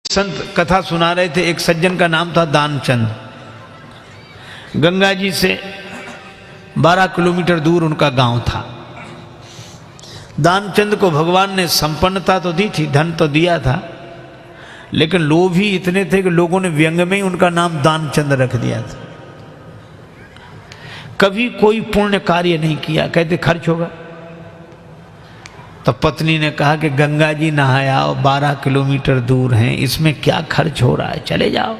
संत कथा सुना रहे थे। एक सज्जन का नाम था दानचंद। गंगा जी से 12 किलोमीटर दूर उनका गांव था। दानचंद को भगवान ने संपन्नता तो दी थी, धन तो दिया था, लेकिन लोभ ही इतने थे कि लोगों ने व्यंग में ही उनका नाम दानचंद रख दिया था। कभी कोई पुण्य कार्य नहीं किया, कहते खर्च होगा। तो पत्नी ने कहा कि गंगा जी नहाया 12 किलोमीटर दूर हैं, इसमें क्या खर्च हो रहा है, चले जाओ।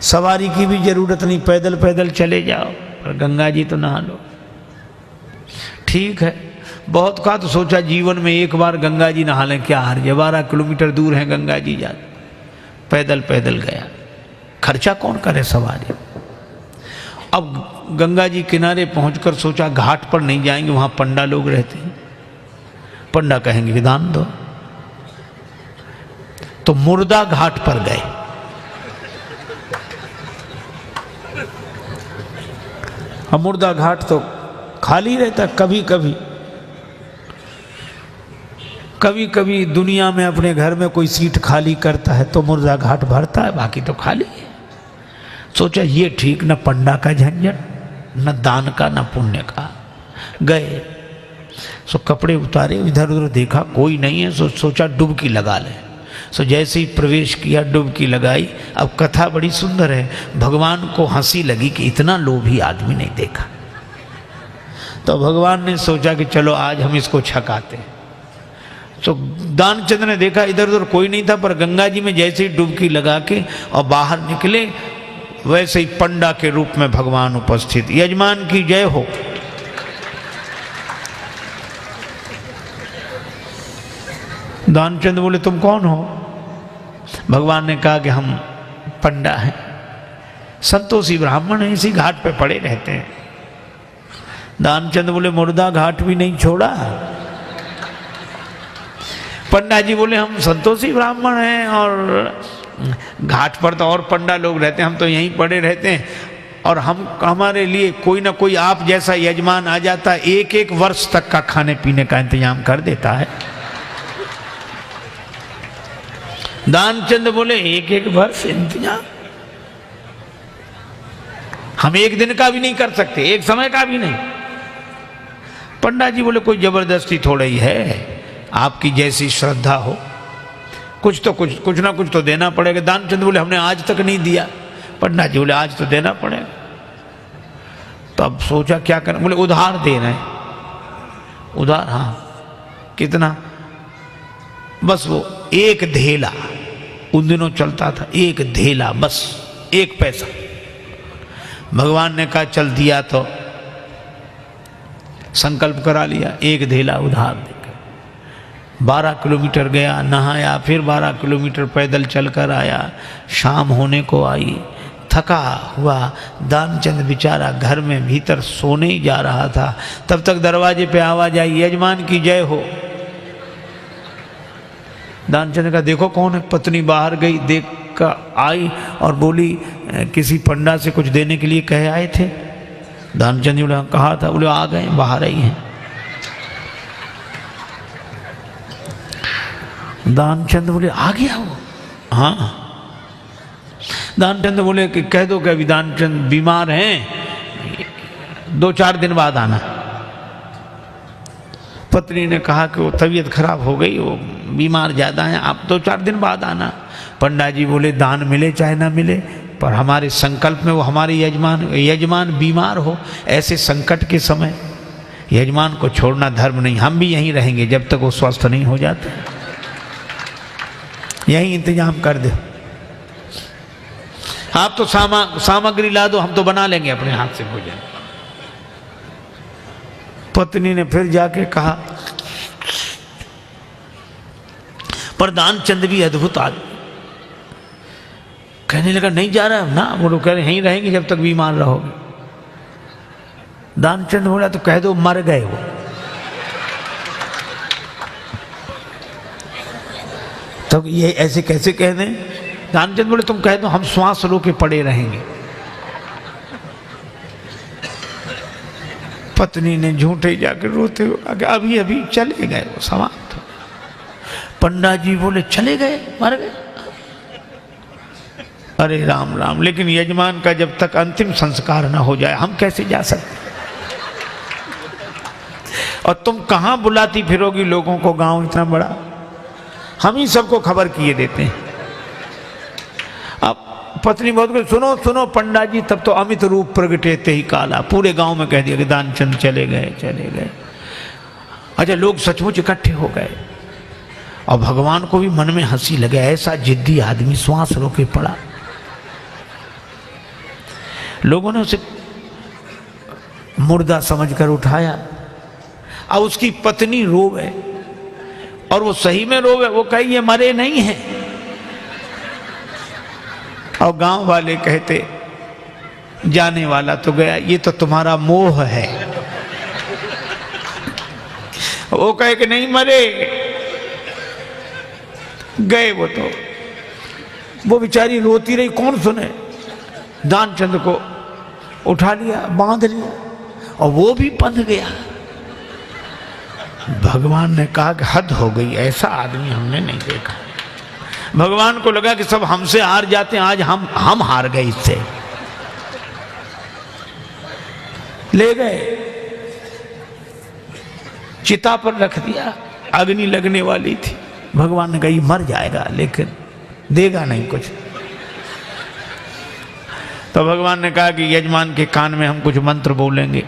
सवारी की भी जरूरत नहीं, पैदल पैदल चले जाओ, पर गंगा जी तो नहा लो। ठीक है, बहुत कहा तो सोचा जीवन में एक बार गंगा जी नहा लें, क्या हर्ज है, 12 किलोमीटर दूर है गंगा जी, जा पैदल पैदल गया, खर्चा कौन करे सवारी। अब गंगा जी किनारे पहुंचकर सोचा घाट पर नहीं जाएंगे, वहां पंडा लोग रहते हैं, पंडा कहेंगे कि दान दो। तो मुर्दा घाट पर गए। अब मुर्दा घाट तो खाली रहता, कभी कभी दुनिया में अपने घर में कोई सीट खाली करता है तो मुर्दा घाट भरता है, बाकी तो खाली है। सोचा ये ठीक, न पंडा का झंझट, न दान का, न पुण्य का। गए सो कपड़े उतारे, इधर उधर देखा कोई नहीं है, सोचा डुबकी लगा ले। सो जैसे ही प्रवेश किया, डुबकी लगाई। अब कथा बड़ी सुंदर है, भगवान को हंसी लगी कि इतना लोभी आदमी नहीं देखा। तो भगवान ने सोचा कि चलो आज हम इसको छकाते। तो दानचंद ने देखा इधर उधर कोई नहीं था, पर गंगा जी में जैसे ही डुबकी लगा के और बाहर निकले, वैसे ही पंडा के रूप में भगवान उपस्थित। यजमान की जय हो। दानचंद बोले तुम कौन हो? भगवान ने कहा कि हम पंडा हैं, संतोषी ब्राह्मण हैं, इसी घाट पे पड़े रहते हैं। दानचंद बोले मुर्दा घाट भी नहीं छोड़ा। पंडा जी बोले हम संतोषी ब्राह्मण हैं और घाट पर तो और पंडा लोग रहते हैं, हम तो यहीं पड़े रहते हैं, और हमारे लिए कोई ना कोई आप जैसा यजमान आ जाता है, 1-1 वर्ष तक का खाने पीने का इंतजाम कर देता है। दानचंद बोले 1-1 वर्ष इंतजाम? हम 1 दिन का भी नहीं कर सकते, 1 समय का भी नहीं। पंडा जी बोले कोई जबरदस्ती थोड़ा ही है, आपकी जैसी श्रद्धा हो, कुछ ना कुछ तो देना पड़ेगा। दानचंद बोले हमने आज तक नहीं दिया। पंडा जी बोले आज तो देना पड़ेगा। तो अब सोचा क्या करें, बोले उधार दे रहे हैं। उधार? हाँ। कितना? बस वो 1 धेला, उन दिनों चलता था, 1 धेला, बस 1 पैसा। भगवान ने कहा चल दिया, तो संकल्प करा लिया, 1 धेला उधार देकर 12 किलोमीटर गया, नहाया, फिर 12 किलोमीटर पैदल चलकर आया। शाम होने को आई, थका हुआ दानचंद बेचारा घर में भीतर सोने ही जा रहा था। तब तक दरवाजे पे आवाज आई, यजमान की जय हो। दानचंद का देखो कौन है। पत्नी बाहर गई, देख कर आई और बोली किसी पंडा से कुछ देने के लिए कहे आए थे? दानचंद बोले कहा था। बोले आ गए, बाहर आई हैं। दानचंद बोले आ गया वो? हाँ। दानचंद बोले कि कह दो कि अभी दानचंद बीमार हैं, 2-4 दिन बाद आना। पत्नी ने कहा कि वो तबीयत खराब हो गई, वो बीमार ज़्यादा हैं, आप 2-4 दिन बाद आना। पंडा जी बोले दान मिले चाहे ना मिले, पर हमारे संकल्प में वो हमारे यजमान बीमार हो, ऐसे संकट के समय यजमान को छोड़ना धर्म नहीं। हम भी यहीं रहेंगे जब तक वो स्वस्थ नहीं हो जाते, यही इंतजाम कर दो। आप तो सामग्री ला दो, हम तो बना लेंगे अपने हाथ से भोजन। पत्नी ने फिर जाके कहा, पर दानचंद भी अद्भुत आदमी, कहने लगा नहीं जा रहा ना। बोलो कह रहे यहीं रहेंगे जब तक बीमार रहोगे। दानचंद बोला तो कह दो मर गए वो। तो ये ऐसे कैसे कह दें? दानचंद बोले तुम कह दो हम श्वास रो के पड़े रहेंगे। पत्नी ने झूठे जाकर रोते हुए अभी चले गए, वो समाप्त हो। पंडा जी बोले चले गए, मर गए। अरे राम राम, लेकिन यजमान का जब तक अंतिम संस्कार ना हो जाए हम कैसे जा सकते? और तुम कहां बुलाती फिरोगी लोगों को, गांव इतना बड़ा, हम ही सबको खबर किए देते हैं। अब पत्नी बहुत कुछ, सुनो सुनो पंडा जी, तब तो अमित रूप प्रगटेते ही काला, पूरे गांव में कह दिया कि दानचंद चले गए चले गए। अच्छा, लोग सचमुच इकट्ठे हो गए और भगवान को भी मन में हंसी लगे, ऐसा जिद्दी आदमी श्वास रोके पड़ा। लोगों ने उसे मुर्दा समझकर उठाया। अब उसकी पत्नी रोवे, और वो सही में रोवे, वो कहे ये मरे नहीं हैं। और गांव वाले कहते जाने वाला तो गया, ये तो तुम्हारा मोह है। वो कहे कि नहीं मरे, गए वो तो। वो बेचारी रोती रही, कौन सुने। दानचंद को उठा लिया, बांध लिया, और वो भी बंध गया। भगवान ने कहा कि हद हो गई, ऐसा आदमी हमने नहीं देखा। भगवान को लगा कि सब हमसे हार जाते हैं, आज हम हार गए इससे। ले गए, चिता पर रख दिया, अग्नि लगने वाली थी। भगवान ने कहा ये मर जाएगा लेकिन देगा नहीं कुछ। तो भगवान ने कहा कि यजमान के कान में हम कुछ मंत्र बोलेंगे।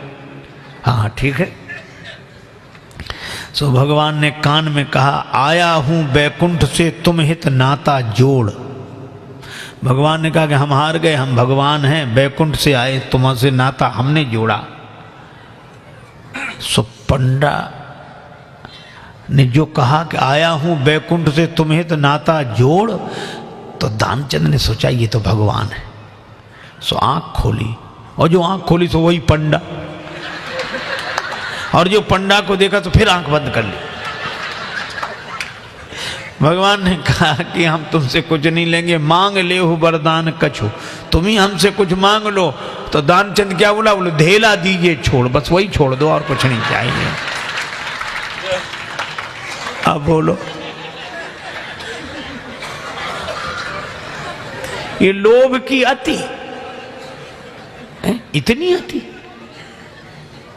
हाँ ठीक है। सो भगवान ने कान में कहा, आया हूं बैकुंठ से तुम हित नाता जोड़। भगवान ने कहा कि हम हार गए, हम भगवान हैं, बैकुंठ से आए, तुमसे नाता हमने जोड़ा। सो पंडा ने जो कहा कि आया हूं बैकुंठ से तुम हित नाता जोड़, तो दानचंद ने सोचा ये तो भगवान है। सो आंख खोली, और जो आंख खोली तो वही पंडा, और जो पंडा को देखा तो फिर आंख बंद कर ली। भगवान ने कहा कि हम तुमसे कुछ नहीं लेंगे, मांग ले हो वरदान कछु, तुम ही हमसे कुछ मांग लो। तो दानचंद क्या बोला, बोले धेला दीजिए छोड़, बस वही छोड़ दो और कुछ नहीं चाहिए। अब बोलो, ये लोभ की अति, इतनी अति।